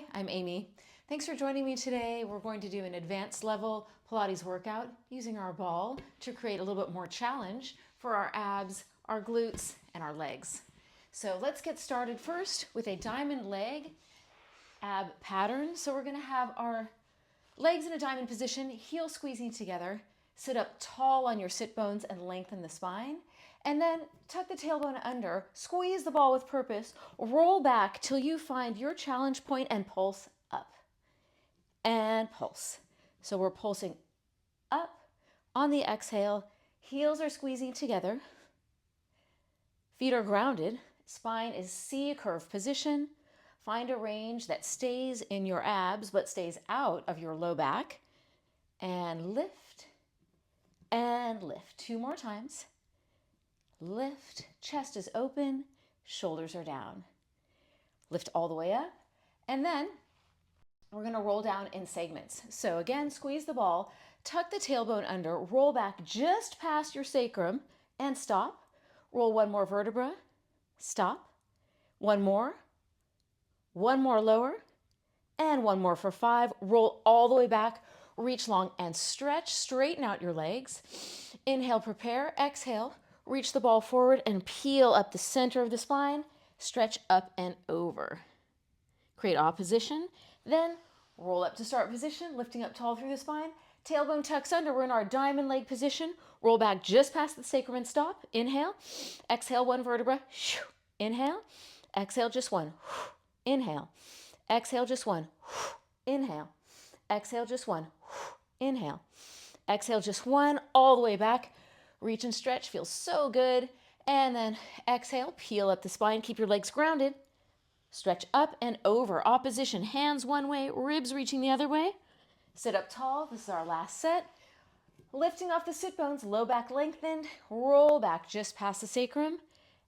Hi, I'm Amy. Thanks for joining me today. We're going to do an advanced level Pilates workout using our ball to create a little bit more challenge for our abs, our glutes, and our legs. So let's get started first with a diamond leg ab pattern. So we're going to have our legs in a diamond position, heels squeezing together. Sit up tall on your sit bones and lengthen the spine. And then tuck the tailbone under, squeeze the ball with purpose, roll back till you find your challenge point and pulse up. And pulse. So we're pulsing up on the exhale. Heels are squeezing together. Feet are grounded. Spine is C-curve position. Find a range that stays in your abs but stays out of your low back. And lift and lift. 2 more times. Lift, chest is open, shoulders are down. Lift all the way up, and then we're going to roll down in segments. So again, squeeze the ball, tuck the tailbone under, roll back just past your sacrum, and stop. Roll 1 more vertebra, stop. 1 more lower, and 1 more for 5. Roll all the way back, reach long and stretch, straighten out your legs. Inhale, prepare, exhale. Reach the ball forward and peel up the center of the spine. Stretch up and over. Create opposition. Then roll up to start position, lifting up tall through the spine. Tailbone tucks under. We're in our diamond leg position. Roll back just past the sacrum and stop. Inhale. Exhale 1 vertebra. Inhale. Exhale just 1. Inhale. Exhale just 1. Inhale. Exhale just 1. Inhale. Exhale just 1. All the way back. Reach and stretch, feels so good. And then exhale, peel up the spine, keep your legs grounded. Stretch up and over, opposition, hands one way, ribs reaching the other way. Sit up tall, this is our last set. Lifting off the sit bones, low back lengthened, roll back just past the sacrum,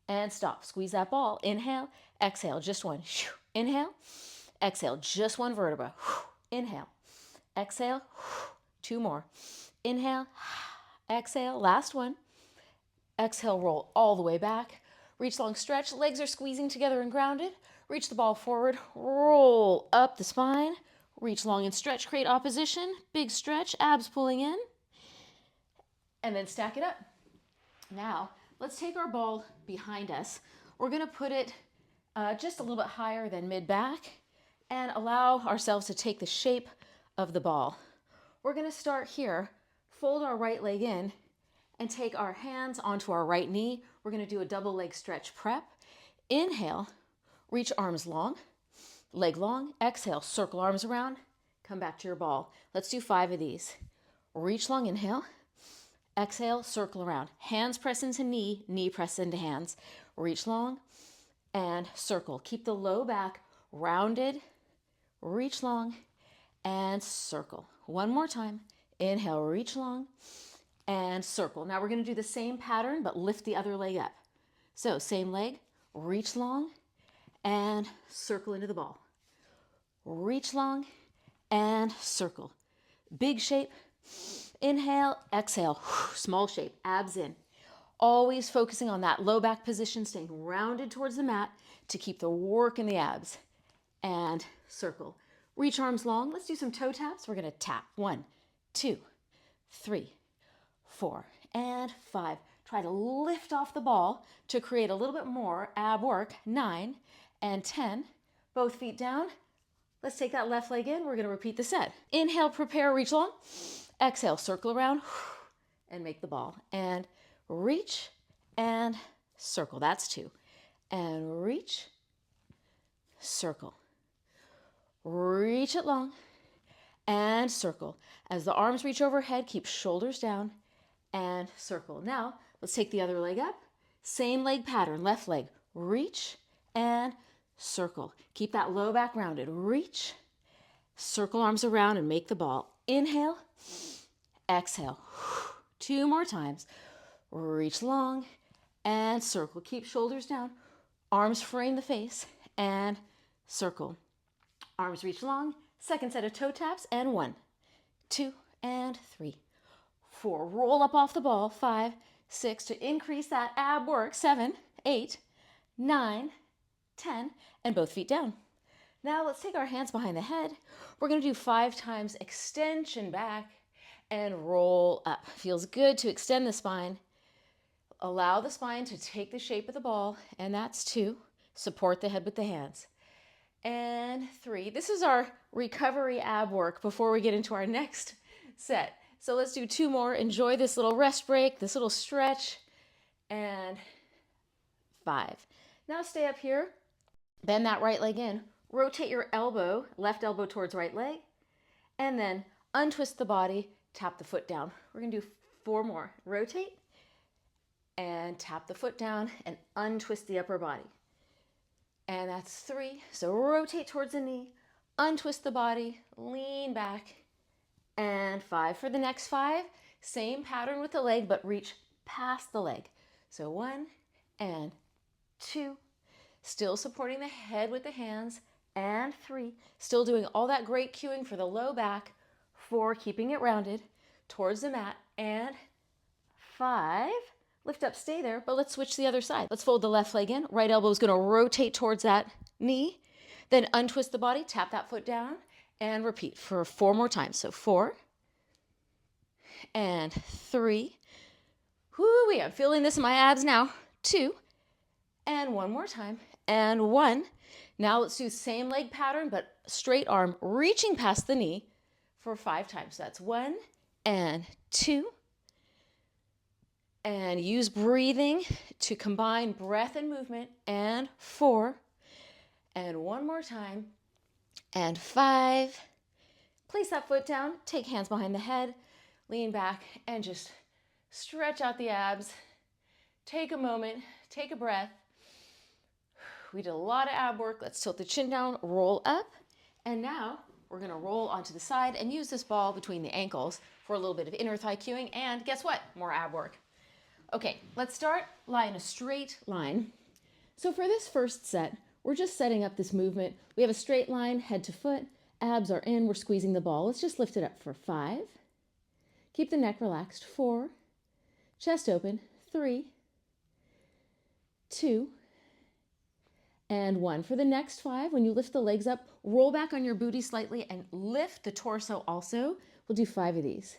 and stop. Squeeze that ball, inhale, exhale, just 1. Inhale, exhale, just 1 vertebra. Inhale, exhale, 2 more. Inhale, exhale, last 1. Exhale, roll all the way back. Reach long, stretch. Legs are squeezing together and grounded. Reach the ball forward. Roll up the spine. Reach long and stretch. Create opposition. Big stretch. Abs pulling in. And then stack it up. Now, let's take our ball behind us. We're going to put it just a little bit higher than mid-back and allow ourselves to take the shape of the ball. We're going to start here. Fold our right leg in and take our hands onto our right knee. We're going to do a double leg stretch prep. Inhale, reach arms long, leg long. Exhale, circle arms around, come back to your ball. Let's do 5 of these. Reach long, inhale. Exhale, circle around. Hands press into knee, knee press into hands. Reach long and circle. Keep the low back rounded. Reach long and circle. 1 more time. Inhale, reach long, and circle. Now we're going to do the same pattern, but lift the other leg up. So same leg, reach long, and circle into the ball. Reach long, and circle. Big shape. Inhale, exhale, small shape, abs in. Always focusing on that low back position, staying rounded towards the mat to keep the work in the abs. And circle. Reach arms long. Let's do some toe taps. We're going to tap. 1, 2, 3, 4, and 5. Try to lift off the ball to create a little bit more ab work. 9 and 10. Both feet down. Let's take that left leg in. We're going to repeat the set. Inhale, prepare, reach long. Exhale, circle around and make the ball. And reach and circle. That's 2. And reach, circle. Reach it long. And circle. As the arms reach overhead, keep shoulders down and circle. Now, let's take the other leg up. Same leg pattern, left leg. Reach and circle. Keep that low back rounded. Reach, circle arms around and make the ball. Inhale, exhale. 2 more times. Reach long and circle. Keep shoulders down. Arms frame the face and circle. Arms reach long. Second set of toe taps, and 1, 2, and 3, 4. Roll up off the ball. 5, 6 to increase that ab work. 7, 8, 9, 10, and both feet down. Now let's take our hands behind the head. We're going to do 5 times extension back and roll up. Feels good to extend the spine. Allow the spine to take the shape of the ball, and that's 2. Support the head with the hands. And 3. This is our recovery ab work before we get into our next set. So let's do 2 more. Enjoy this little rest break, this little stretch, and 5. Now stay up here. Bend that right leg in. Rotate your elbow, left elbow towards right leg, and then untwist the body, tap the foot down. We're going to do 4 more. Rotate, and tap the foot down, and untwist the upper body. And that's 3. So rotate towards the knee, untwist the body, lean back, and 5. For the next 5, same pattern with the leg, but reach past the leg. So 1 and 2. Still supporting the head with the hands, and 3. Still doing all that great cueing for the low back. 4, keeping it rounded towards the mat, and 5. Lift up, stay there, but let's switch the other side. Let's fold the left leg in. Right elbow is going to rotate towards that knee. Then untwist the body, tap that foot down, and repeat for 4 more times. So 4 and 3. Whoo-wee, I'm feeling this in my abs now. 2 and 1 more time, and 1. Now let's do same leg pattern, but straight arm reaching past the knee for 5 times. So that's 1 and 2. And use breathing to combine breath and movement, and 4. And 1 more time, and 5. Place that foot down, take hands behind the head, lean back, and just stretch out the abs. Take a moment, take a breath. We did a lot of ab work. Let's tilt the chin down, roll up. And now we're going to roll onto the side and use this ball between the ankles for a little bit of inner thigh cueing. And guess what? More ab work. Okay, let's start. Lie in a straight line. So for this first set, we're just setting up this movement. We have a straight line, head to foot. Abs are in. We're squeezing the ball. Let's just lift it up for 5. Keep the neck relaxed. 4. Chest open. 3. 2. And 1. For the next 5, when you lift the legs up, roll back on your booty slightly and lift the torso also. We'll do 5 of these.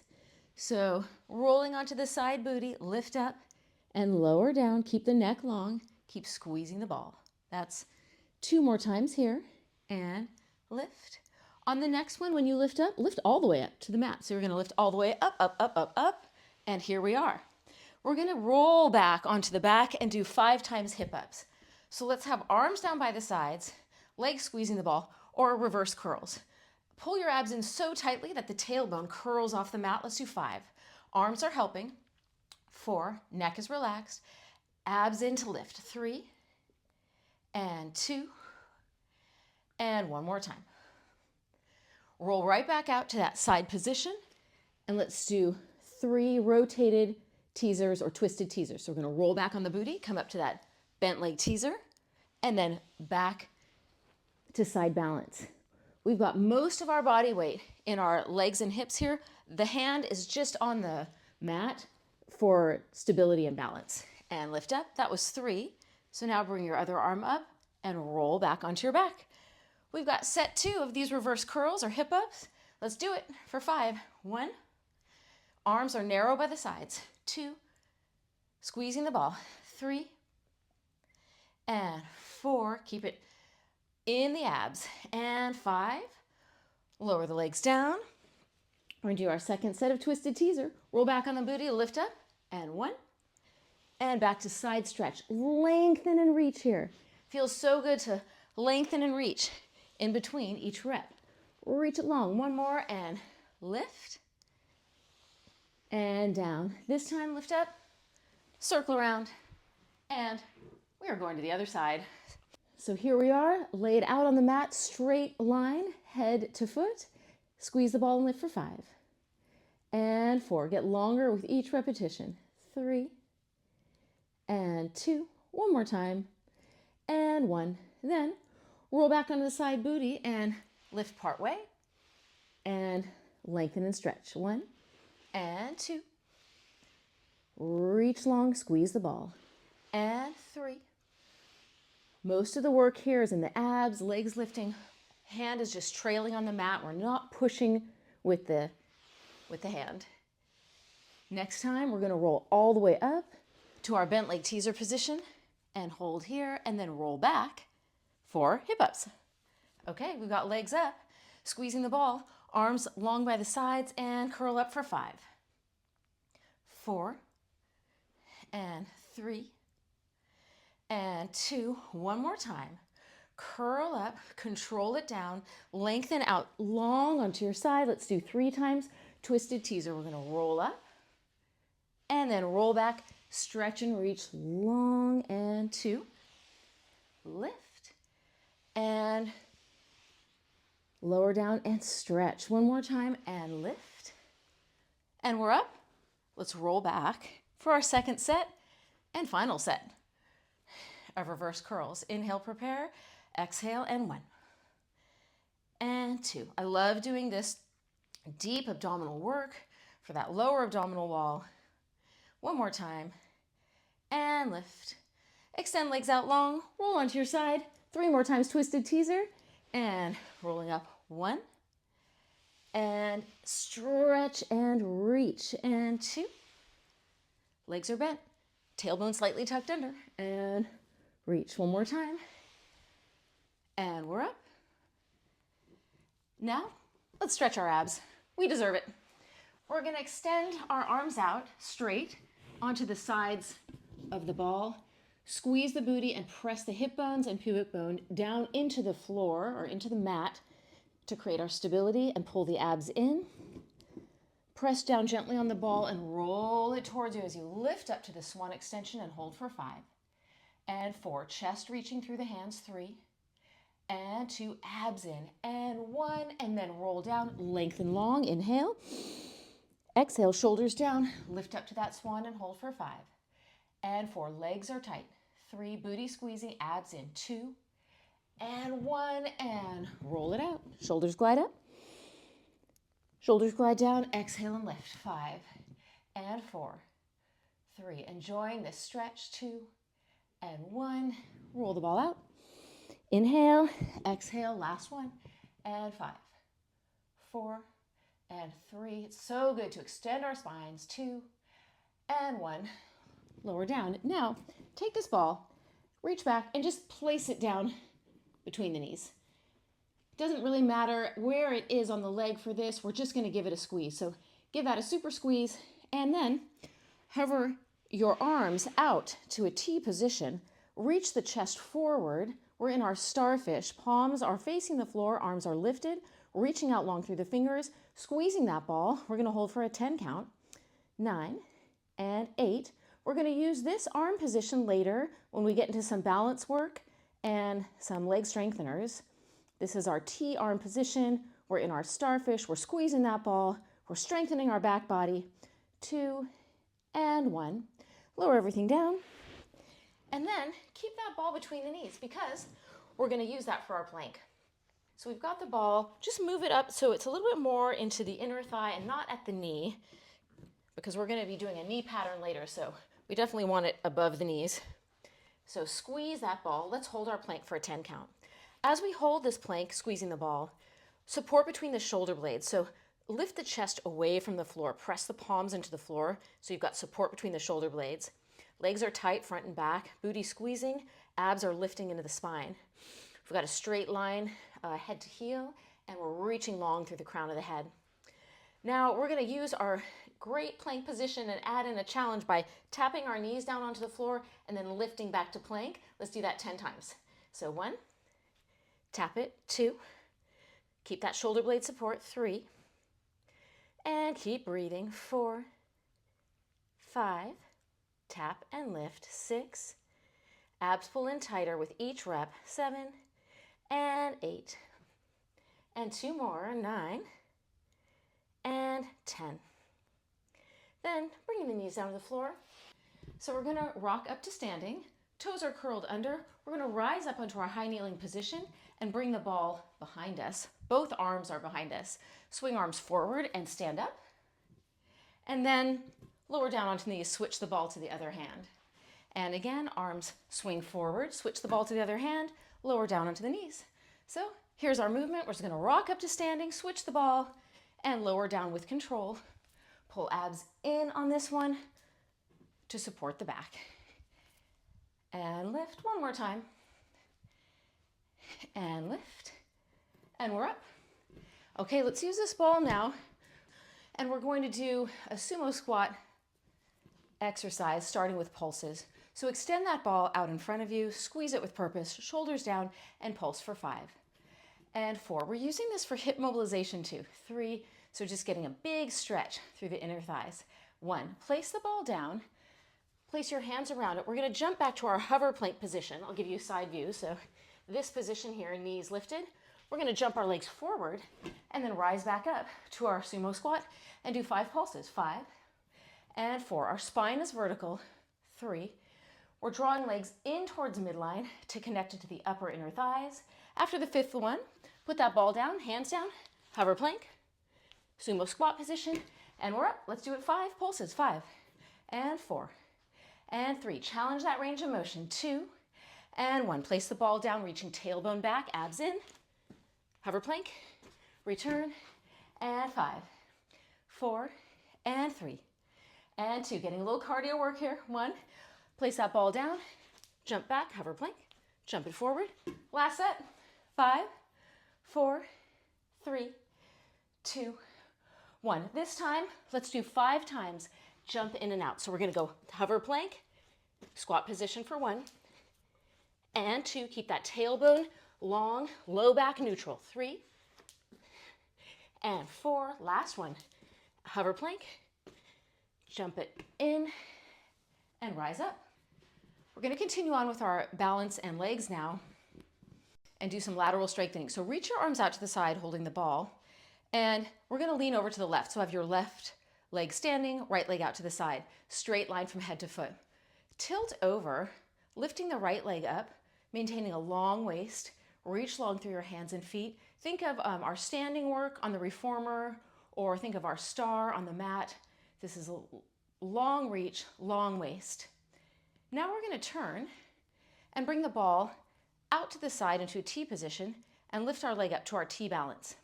So rolling onto the side booty, lift up and lower down. Keep the neck long. Keep squeezing the ball. That's 2 more times here. And lift. On the next one, when you lift up, lift all the way up to the mat. So you're going to lift all the way up, up, up, up, up. And here we are. We're going to roll back onto the back and do 5 times hip ups. So let's have arms down by the sides, legs squeezing the ball, or reverse curls. Pull your abs in so tightly that the tailbone curls off the mat. Let's do 5. Arms are helping. 4. Neck is relaxed. Abs in to lift. 3 and 2 and 1 more time. Roll right back out to that side position, and let's do 3 rotated teasers or twisted teasers. So we're going to roll back on the booty, come up to that bent leg teaser, and then back to side balance. We've got most of our body weight in our legs and hips here. The hand is just on the mat for stability and balance. And lift up. That was 3. So now bring your other arm up and roll back onto your back. We've got set 2 of these reverse curls or hip ups. Let's do it for 5. 1. Arms are narrow by the sides. 2. Squeezing the ball. 3 and 4. Keep it in the abs. And 5. Lower the legs down. We're going to do our second set of twisted teaser. Roll back on the booty, lift up. And 1. And back to side stretch. Lengthen and reach here. Feels so good to lengthen and reach in between each rep. Reach it long. 1 more and lift. And down. This time lift up, circle around, and we are going to the other side. So here we are, laid out on the mat, straight line, head to foot. Squeeze the ball and lift for 5. And 4. Get longer with each repetition. 3 and 2. 1 more time. And 1. Then roll back onto the side booty and lift part way. And lengthen and stretch. 1 and 2. Reach long, squeeze the ball. And 3. Most of the work here is in the abs, legs lifting Hand is just trailing on the mat. We're not pushing with the hand. Next time, we're gonna roll all the way up to our bent leg teaser position and hold here and then roll back for hip ups. Okay, we've got legs up, squeezing the ball, arms long by the sides and curl up for 5, 4, and 3, and 2. One more time. Curl up, control it down, lengthen out long onto your side. Let's do 3 times. Twisted teaser. We're gonna roll up and then roll back, stretch and reach long, and 2. Lift and lower down and stretch. One more time and lift. And we're up. Let's roll back for our second set and final set of reverse curls. Inhale, prepare, exhale, and 1, and 2. I love doing this deep abdominal work for that lower abdominal wall. One more time, and lift. Extend legs out long, roll onto your side. 3 more times, twisted teaser, and rolling up. 1, and stretch and reach, and 2. Legs are bent, tailbone slightly tucked under, and reach. One more time, and we're up. Now, let's stretch our abs. We deserve it. We're gonna extend our arms out straight onto the sides of the ball. Squeeze the booty and press the hip bones and pubic bone down into the floor or into the mat to create our stability and pull the abs in. Press down gently on the ball and roll it towards you as you lift up to the swan extension and hold for 5, and 4. Chest reaching through the hands. 3, and 2. Abs in, and 1, and then roll down, lengthen long. Inhale, exhale, shoulders down, lift up to that swan and hold for 5, and 4. Legs are tight. 3, booty squeezing, abs in. 2, and 1, and roll it out. Shoulders glide up, shoulders glide down. Exhale and lift. 5, and 4, 3. Enjoying this stretch. 2, and 1. Roll the ball out. Inhale, exhale, last one, and 5, 4, and 3. It's so good to extend our spines. 2, and 1. Lower down. Now, take this ball, reach back, and just place it down between the knees. It doesn't really matter where it is on the leg for this. We're just going to give it a squeeze. So give that a super squeeze, and then hover your arms out to a T position. Reach the chest forward. We're in our starfish. Palms are facing the floor, arms are lifted, reaching out long through the fingers, squeezing that ball. We're going to hold for a 10 count. 9, and 8. We're going to use this arm position later when we get into some balance work and some leg strengtheners. This is our T arm position. We're in our starfish. We're squeezing that ball. We're strengthening our back body. 2, and 1. Lower everything down. And then keep that ball between the knees because we're going to use that for our plank. So we've got the ball. Just move it up so it's a little bit more into the inner thigh and not at the knee, because we're going to be doing a knee pattern later, so we definitely want it above the knees. So squeeze that ball. Let's hold our plank for a 10 count. As we hold this plank, squeezing the ball, support between the shoulder blades. So lift the chest away from the floor. Press the palms into the floor so you've got support between the shoulder blades. Legs are tight, front and back. Booty squeezing. Abs are lifting into the spine. We've got a straight line, head to heel, and we're reaching long through the crown of the head. Now we're going to use our great plank position and add in a challenge by tapping our knees down onto the floor and then lifting back to plank. Let's do that 10 times. So 1, tap it, 2, keep that shoulder blade support, 3, and keep breathing, 4, 5, tap and lift, 6, abs pull in tighter with each rep, 7, and 8, and 2 more, 9, and 10. Then bringing the knees down to the floor. So we're going to rock up to standing. Toes are curled under. We're going to rise up onto our high kneeling position and bring the ball behind us. Both arms are behind us. Swing arms forward and stand up. And then lower down onto the knees, switch the ball to the other hand. And again, arms swing forward, switch the ball to the other hand, lower down onto the knees. So Here's our movement. We're just gonna rock up to standing, switch the ball, and lower down with control. Pull abs in on this one to support the back. And lift one more time. And lift. And we're up. Okay, let's use this ball now. And we're going to do a sumo squat exercise starting with pulses. So extend that ball out in front of you, squeeze it with purpose, shoulders down, and pulse for 5 and 4. We're using this for hip mobilization too. 3, so just getting a big stretch through the inner thighs. 1, place the ball down, place your hands around it. We're gonna jump back to our hover plank position. I'll give you a side view. So this position here, knees lifted. We're gonna jump our legs forward and then rise back up to our sumo squat and do 5 pulses. 5 and 4. Our spine is vertical. 3. We're drawing legs in towards midline to connect it to the upper inner thighs. After the 5th one, put that ball down, hands down, hover plank, sumo squat position, and we're up. Let's do it 5 pulses. 5 and 4 and 3. Challenge that range of motion. 2 and 1. Place the ball down, reaching tailbone back, abs in, hover plank, return, and 5, 4, and 3, and 2. Getting a little cardio work here. 1, place that ball down, jump back, hover plank, jump it forward. Last set. 5, 4, 3, 2, 1. This time, let's do 5 times jump in and out. So we're gonna go hover plank, squat position for 1, and 2. Keep that tailbone long, low back neutral. 3 and 4. Last one. Hover plank, jump it in, and rise up. We're going to continue on with our balance and legs now and do some lateral strengthening. So reach your arms out to the side holding the ball, and we're going to lean over to the left. So have your left leg standing, right leg out to the side, straight line from head to foot. Tilt over, lifting the right leg up, maintaining a long waist. Reach long through your hands and feet. Think of our standing work on the reformer, or think of our star on the mat. This is a long reach, long waist. Now we're going to turn and bring the ball out to the side into a T position and lift our leg up to our T balance.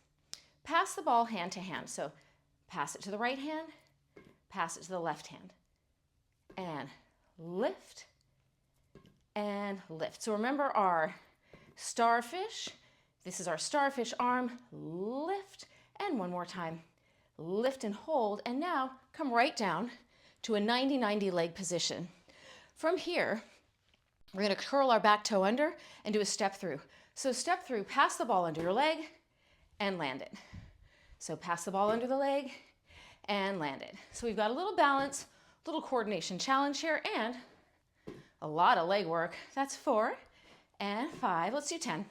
Pass the ball hand to hand. So pass it to the right hand, pass it to the left hand, and lift and lift. So remember our starfish. This is our starfish arm. Lift, and one more time. Lift and hold, and now come right down to a 90-90 leg position. From here, we're going to curl our back toe under and do a step through. So step through, pass the ball under your leg and land it. So pass the ball under the leg and land it. So we've got a little balance, little coordination challenge here, and a lot of leg work. That's 4 and 5. Let's do 10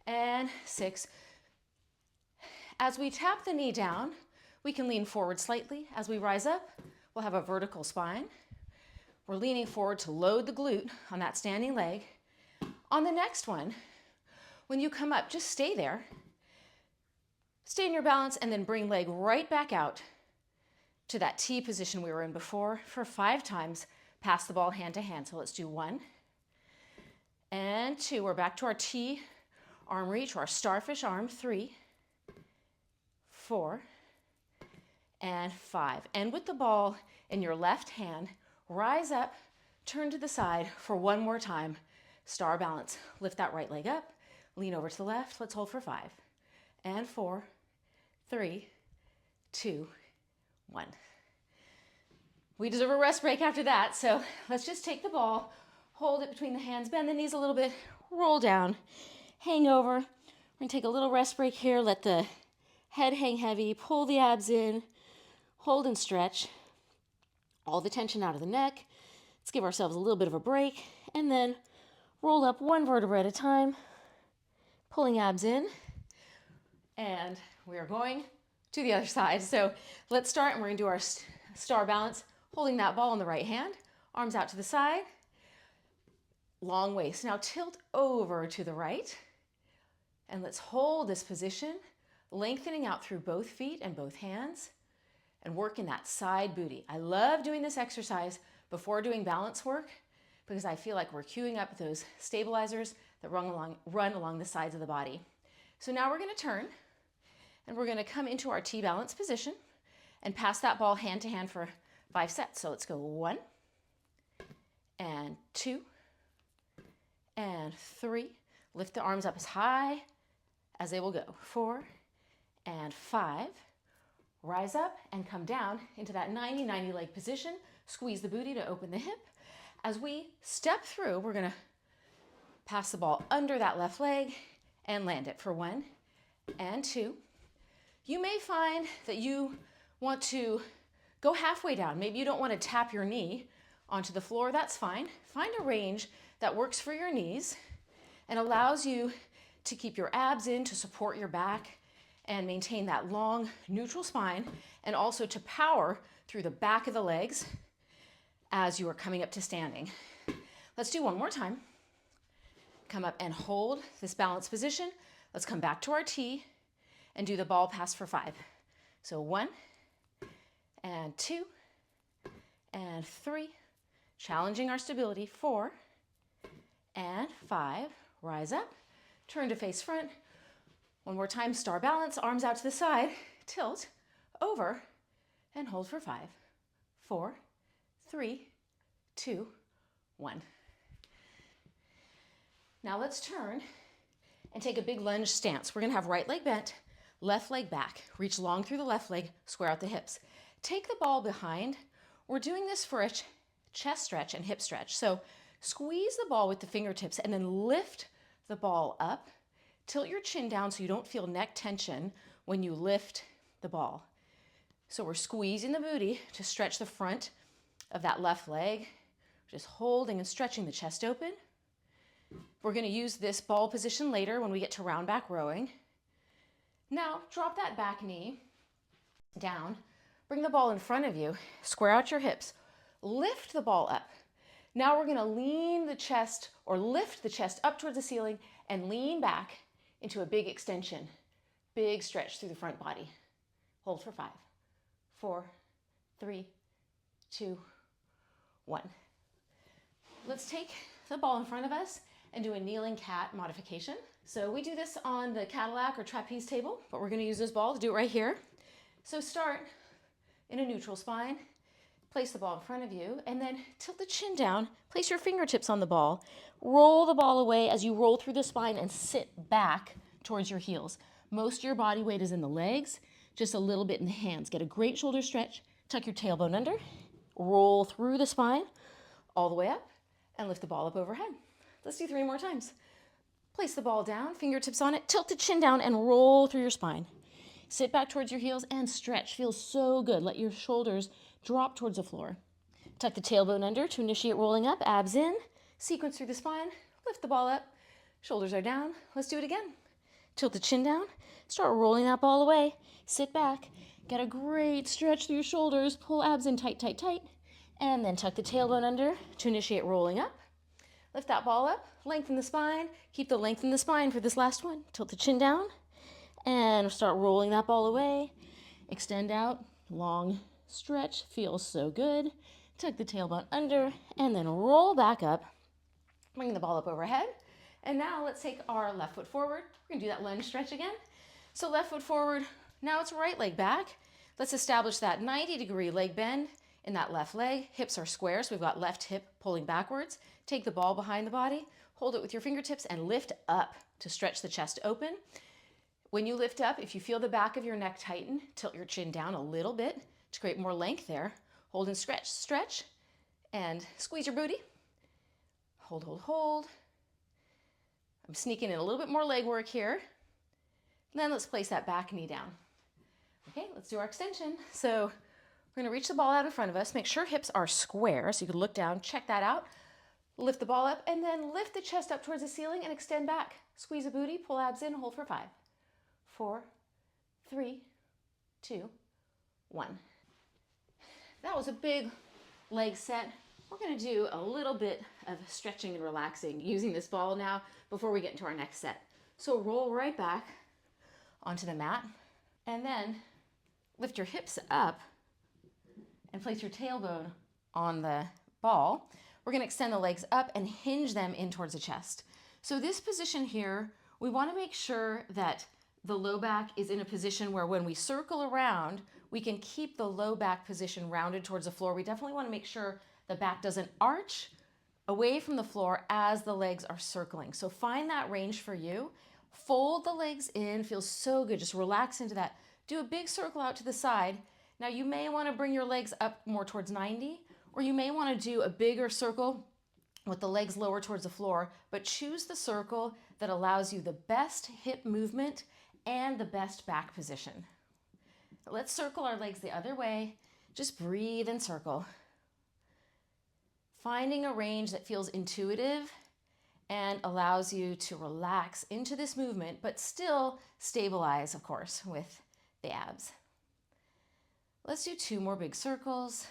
and 6. As we tap the knee down, we can lean forward slightly. As we rise up, we'll have a vertical spine. We're leaning forward to load the glute on that standing leg. On the next one, when you come up, just stay there. Stay in your balance and then bring leg right back out to that T position we were in before for 5 times. Pass the ball hand to hand. So let's do 1 and 2. We're back to our T arm reach, or our starfish arm. 3, 4, and 5. And with the ball in your left hand, rise up, turn to the side for 1 more time. Star balance. Lift that right leg up, lean over to the left. Let's hold for 5 and 4, 3, 2, 1. We deserve a rest break after that, so let's just take the ball, hold it between the hands, bend the knees a little bit, roll down, hang over. We're going to take a little rest break here. Let the head hang heavy, pull the abs in, hold and stretch. All the tension out of the neck. Let's give ourselves a little bit of a break, and then roll up 1 vertebra at a time, pulling abs in, and we are going to the other side. So let's start, and we're going to do our star balance, holding that ball in the right hand, arms out to the side, long waist. Now tilt over to the right, and let's hold this position, lengthening out through both feet and both hands, and work in that side booty. I love doing this exercise before doing balance work because I feel like we're queuing up those stabilizers that run along the sides of the body. So now we're going to turn and we're going to come into our T-balance position and pass that ball hand to hand for 5 sets. So let's go 1 and 2 and 3. Lift the arms up as high as they will go. 4 and 5. Rise up and come down into that 90-90 leg position. Squeeze the booty to open the hip. As we step through, we're going to pass the ball under that left leg and land it for 1 and 2. You may find that you want to go halfway down. Maybe you don't want to tap your knee onto the floor. That's fine. Find a range that works for your knees and allows you to keep your abs in to support your back and maintain that long neutral spine, and also to power through the back of the legs as you are coming up to standing. Let's do one more time. Come up and hold this balanced position. Let's come back to our T and do the ball pass for 5. So 1 and 2 and 3, challenging our stability. 4 and 5, rise up, turn to face front. One more time, star balance, arms out to the side, tilt, over, and hold for 5, 4, 3, 2, 1. Now let's turn and take a big lunge stance. We're gonna have right leg bent, left leg back. Reach long through the left leg, square out the hips. Take the ball behind. We're doing this for a chest stretch and hip stretch. So squeeze the ball with the fingertips and then lift the ball up. Tilt your chin down so you don't feel neck tension when you lift the ball. So we're squeezing the booty to stretch the front of that left leg, just holding and stretching the chest open. We're going to use this ball position later when we get to round back rowing. Now drop that back knee down, bring the ball in front of you, square out your hips, lift the ball up. Now we're going to lean the chest or lift the chest up towards the ceiling and lean back into a big extension, big stretch through the front body. Hold for 5, 4, 3, 2, 1. Let's take the ball in front of us and do a kneeling cat modification. So we do this on the Cadillac or trapeze table, but we're going to use this ball to do it right here. So start in a neutral spine, place the ball in front of you, and then tilt the chin down, place your fingertips on the ball, roll the ball away as you roll through the spine and sit back towards your heels. Most of your body weight is in the legs, just a little bit in the hands. Get a great shoulder stretch, tuck your tailbone under, roll through the spine, all the way up, and lift the ball up overhead. Let's do 3 more times. Place the ball down, fingertips on it, tilt the chin down and roll through your spine. Sit back towards your heels and stretch. Feels so good. Let your shoulders drop towards the floor. Tuck the tailbone under to initiate rolling up, abs in, sequence through the spine, lift the ball up, shoulders are down. Let's do it again. Tilt the chin down, start rolling that ball away, sit back, get a great stretch through your shoulders, pull abs in tight, tight, tight, and then tuck the tailbone under to initiate rolling up. Lift that ball up, lengthen the spine, keep the length in the spine for this last one. Tilt the chin down and start rolling that ball away. Extend out, long stretch, feels so good. Tuck the tailbone under and then roll back up. Bring the ball up overhead. And now let's take our left foot forward. We're gonna do that lunge stretch again. So left foot forward, now it's right leg back. Let's establish that 90-degree leg bend in that left leg. Hips are square, so we've got left hip pulling backwards. Take the ball behind the body, hold it with your fingertips and lift up to stretch the chest open. When you lift up, if you feel the back of your neck tighten, tilt your chin down a little bit to create more length there. Hold and stretch, stretch, and squeeze your booty. Hold, hold, hold. I'm sneaking in a little bit more leg work here. Then let's place that back knee down. Okay, let's do our extension. So we're gonna reach the ball out in front of us. Make sure hips are square, so you can look down, check that out. Lift the ball up, and then lift the chest up towards the ceiling and extend back. Squeeze the booty, pull abs in, hold for 5, 4, 3, 2, 1. That was a big leg set. We're gonna do a little bit of stretching and relaxing using this ball now before we get into our next set. So roll right back onto the mat, and then lift your hips up and place your tailbone on the ball. We're gonna extend the legs up and hinge them in towards the chest. So this position here, we wanna make sure that the low back is in a position where when we circle around, we can keep the low back position rounded towards the floor. We definitely want to make sure the back doesn't arch away from the floor as the legs are circling. So find that range for you. Fold the legs in, feels so good. Just relax into that. Do a big circle out to the side. Now you may want to bring your legs up more towards 90, or you may want to do a bigger circle with the legs lower towards the floor, but choose the circle that allows you the best hip movement and the best back position. Let's circle our legs the other way. Just breathe and circle. Finding a range that feels intuitive and allows you to relax into this movement, but still stabilize, of course, with the abs. Let's do 2 more big circles.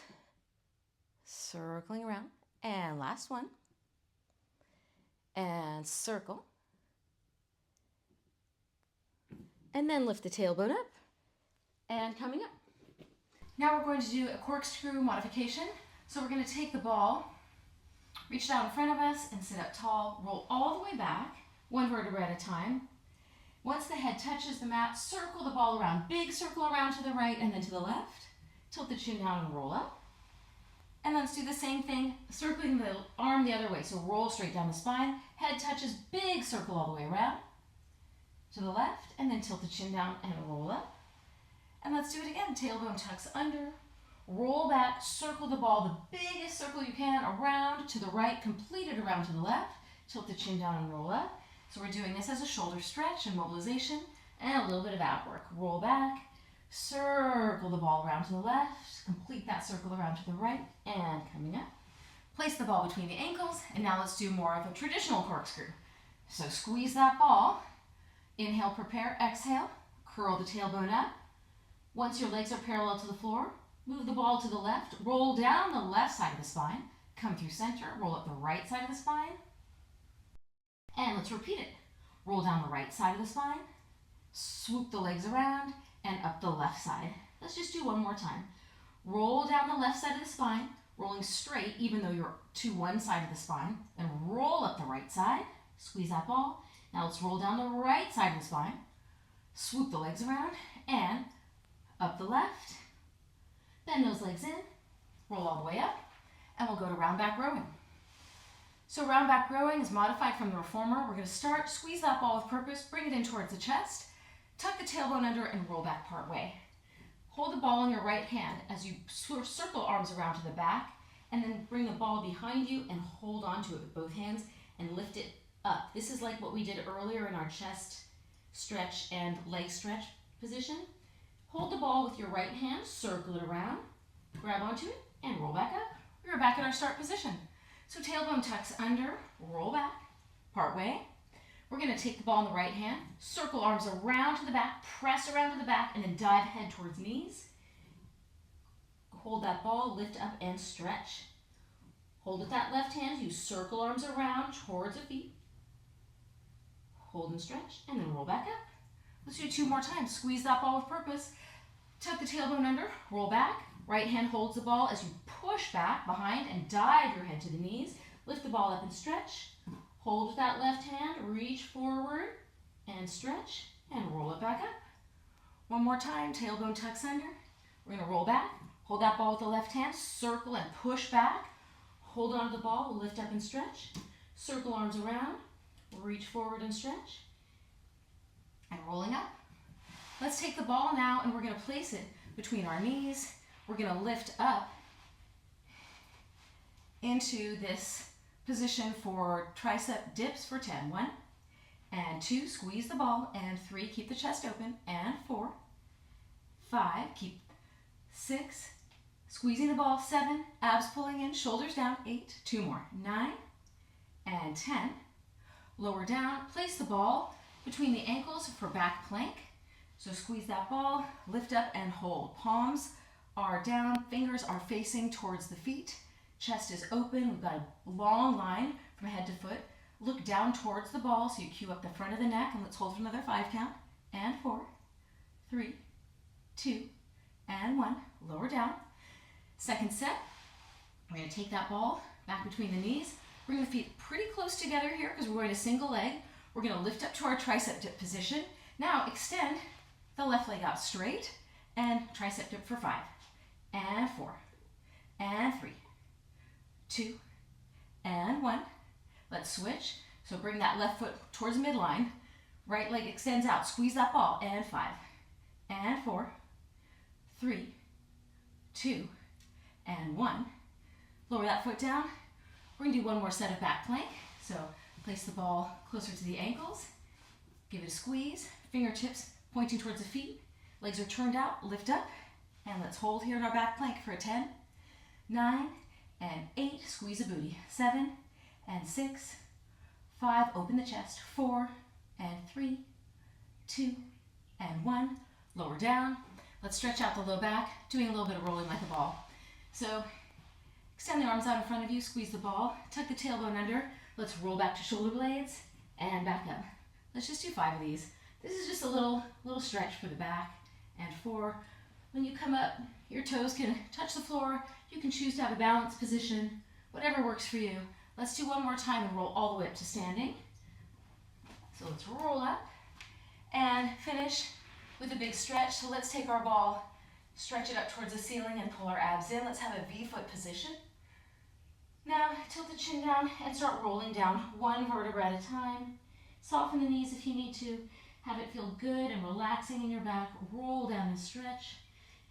Circling around. And last one. And circle. And then lift the tailbone up. And coming up. Now we're going to do a corkscrew modification. So we're going to take the ball, reach down in front of us and sit up tall, roll all the way back, 1 vertebra at a time. Once the head touches the mat, circle the ball around, big circle around to the right and then to the left. Tilt the chin down and roll up. And let's do the same thing, circling the arm the other way. So roll straight down the spine, head touches, big circle all the way around to the left, and then tilt the chin down and roll up. And let's do it again, tailbone tucks under, roll back, circle the ball the biggest circle you can around to the right, complete it around to the left, tilt the chin down and roll up. So we're doing this as a shoulder stretch and mobilization and a little bit of ab work. Roll back, circle the ball around to the left, complete that circle around to the right, and coming up. Place the ball between the ankles, and now let's do more of a traditional corkscrew. So squeeze that ball, inhale, prepare, exhale, curl the tailbone up. Once your legs are parallel to the floor, move the ball to the left, roll down the left side of the spine, come through center, roll up the right side of the spine, and let's repeat it. Roll down the right side of the spine, swoop the legs around, and up the left side. Let's just do one more time. Roll down the left side of the spine, rolling straight even though you're to one side of the spine, then roll up the right side, squeeze that ball. Now let's roll down the right side of the spine, swoop the legs around, and up the left. Bend those legs in, roll all the way up, and we'll go to round back rowing. So round back rowing is modified from the reformer. We're going to start, squeeze that ball with purpose, bring it in towards the chest, tuck the tailbone under and roll back part way. Hold the ball in your right hand as you circle arms around to the back, and then bring the ball behind you and hold on to it with both hands and lift it up. This is like what we did earlier in our chest stretch and leg stretch position. Hold the ball with your right hand, circle it around, grab onto it, and roll back up. We're back in our start position. So tailbone tucks under, roll back, part way. We're going to take the ball in the right hand, circle arms around to the back, press around to the back, and then dive head towards knees. Hold that ball, lift up and stretch. Hold with that left hand, you circle arms around towards the feet. Hold and stretch, and then roll back up. Let's do 2 more times. Squeeze that ball with purpose. Tuck the tailbone under, roll back. Right hand holds the ball as you push back behind and dive your head to the knees. Lift the ball up and stretch. Hold with that left hand, reach forward and stretch and roll it back up. 1 more time, tailbone tucks under. We're going to roll back. Hold that ball with the left hand, circle and push back. Hold on to the ball, lift up and stretch. Circle arms around, reach forward and stretch. And rolling up. Let's take the ball now and we're going to place it between our knees. We're going to lift up into this position for tricep dips for 10. 1 and 2, squeeze the ball, and 3, keep the chest open, and 4, 5, keep 6, squeezing the ball, 7, abs pulling in, shoulders down, 8, 2 more, 9, and 10. Lower down, place the ball between the ankles for back plank. So squeeze that ball, lift up and hold. Palms are down, fingers are facing towards the feet. Chest is open, we've got a long line from head to foot. Look down towards the ball so you cue up the front of the neck, and let's hold for another 5 count. And 4, 3, 2, and 1. Lower down. Second set, we're going to take that ball back between the knees. Bring the feet pretty close together here because we're going to single leg. We're going to lift up to our tricep dip position. Now extend the left leg out straight and tricep dip for 5 and 4 and 3, 2 and 1. Let's switch. So bring that left foot towards midline. Right leg extends out. Squeeze that ball. And 5 and 4, 3, 2 and 1. Lower that foot down. We're going to do one more set of back plank. So place the ball closer to the ankles. Give it a squeeze. Fingertips pointing towards the feet. Legs are turned out. Lift up. And let's hold here in our back plank for a 10, 9, and 8. Squeeze the booty. 7 and 6, 5. Open the chest. 4 and 3, 2 and 1. Lower down. Let's stretch out the low back, doing a little bit of rolling like a ball. So extend the arms out in front of you, squeeze the ball, tuck the tailbone under. Let's roll back to shoulder blades and back up. Let's just do 5 of these. This is just a little stretch for the back. And 4. When you come up, your toes can touch the floor. You can choose to have a balanced position, whatever works for you. Let's do one more time and roll all the way up to standing. So let's roll up and finish with a big stretch. So let's take our ball, stretch it up towards the ceiling and pull our abs in. Let's have a V-foot position. Now tilt the chin down and start rolling down one vertebra at a time. Soften the knees if you need to. Have it feel good and relaxing in your back. Roll down and stretch.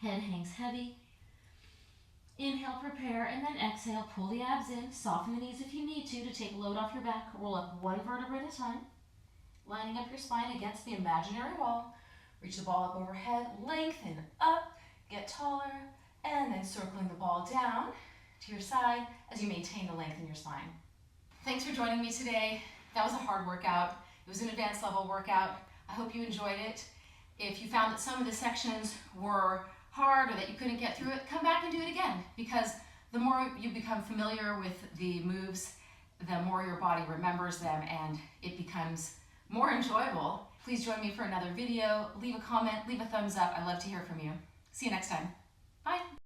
Head hangs heavy. Inhale, prepare, and then exhale. Pull the abs in. Soften the knees if you need to take load off your back. Roll up one vertebra at a time. Lining up your spine against the imaginary wall. Reach the ball up overhead. Lengthen up. Get taller. And then circling the ball down to your side as you maintain the length in your spine. Thanks for joining me today. That was a hard workout. It was an advanced level workout. I hope you enjoyed it. If you found that some of the sections were hard or that you couldn't get through it, come back and do it again, because the more you become familiar with the moves, the more your body remembers them and it becomes more enjoyable. Please join me for another video. Leave a comment, leave a thumbs up. I love to hear from you. See you next time. Bye.